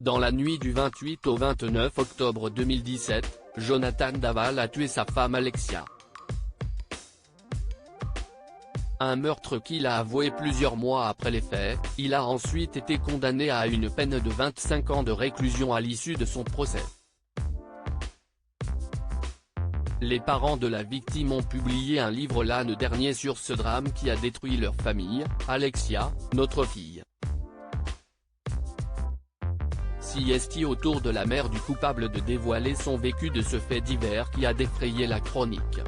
Dans la nuit du 28 au 29 octobre 2017, Jonathan Daval a tué sa femme Alexia. Un meurtre qu'il a avoué plusieurs mois après les faits. Il a ensuite été condamné à une peine de 25 ans de réclusion à l'issue de son procès. Les parents de la victime ont publié un livre l'an dernier sur ce drame qui a détruit leur famille. Alexia, notre fille. CST autour de la mère du coupable de dévoiler son vécu de ce fait divers qui a défrayé la chronique.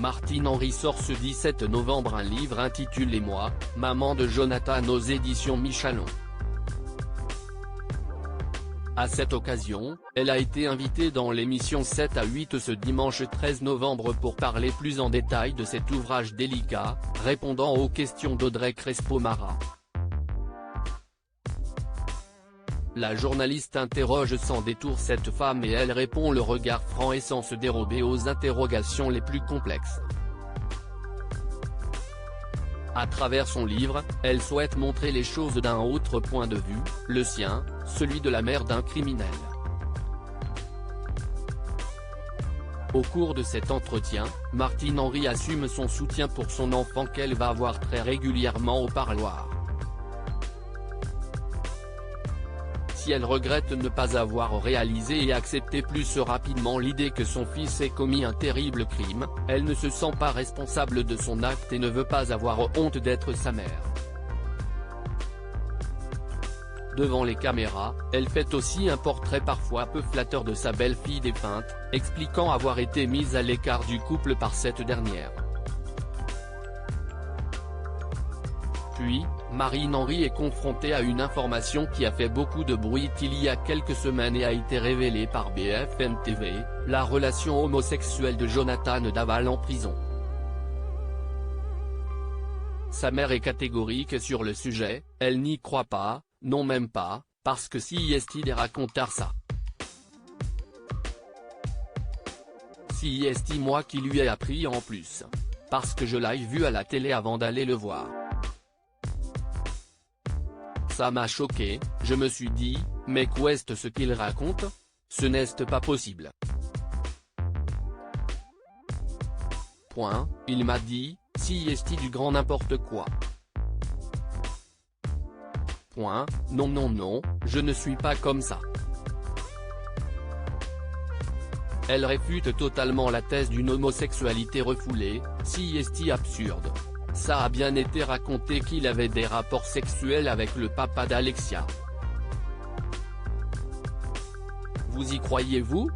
Martine Henry sort ce 17 novembre un livre intitulé Moi, maman de Jonathan aux éditions Michalon. À cette occasion, elle a été invitée dans l'émission 7 à 8 ce dimanche 13 novembre pour parler plus en détail de cet ouvrage délicat, répondant aux questions d'Audrey Crespo-Mara. La journaliste interroge sans détour cette femme et elle répond le regard franc et sans se dérober aux interrogations les plus complexes. À travers son livre, elle souhaite montrer les choses d'un autre point de vue, le sien, celui de la mère d'un criminel. Au cours de cet entretien, Martine Henry assume son soutien pour son enfant qu'elle va voir très régulièrement au parloir. Si elle regrette ne pas avoir réalisé et accepté plus rapidement l'idée que son fils ait commis un terrible crime, elle ne se sent pas responsable de son acte et ne veut pas avoir honte d'être sa mère. Devant les caméras, elle fait aussi un portrait parfois peu flatteur de sa belle-fille défunte, expliquant avoir été mise à l'écart du couple par cette dernière. Puis, Martine Henry est confrontée à une information qui a fait beaucoup de bruit il y a quelques semaines et a été révélée par BFM TV, la relation homosexuelle de Jonathan Daval en prison. Sa mère est catégorique sur le sujet, elle n'y croit pas, non même pas, parce que si est-il raconte ça. Si est-il moi qui lui ai appris en plus. Parce que je l'ai vu à la télé avant d'aller le voir. Ça m'a choqué, je me suis dit, mais qu'est-ce ce qu'il raconte? Ce n'est pas possible. Point, il m'a dit, si est du grand n'importe quoi. Point, non non non, je ne suis pas comme ça. Elle réfute totalement la thèse d'une homosexualité refoulée, si est absurde. Ça a bien été raconté qu'il avait des rapports sexuels avec le papa d'Alexia. Vous y croyez-vous?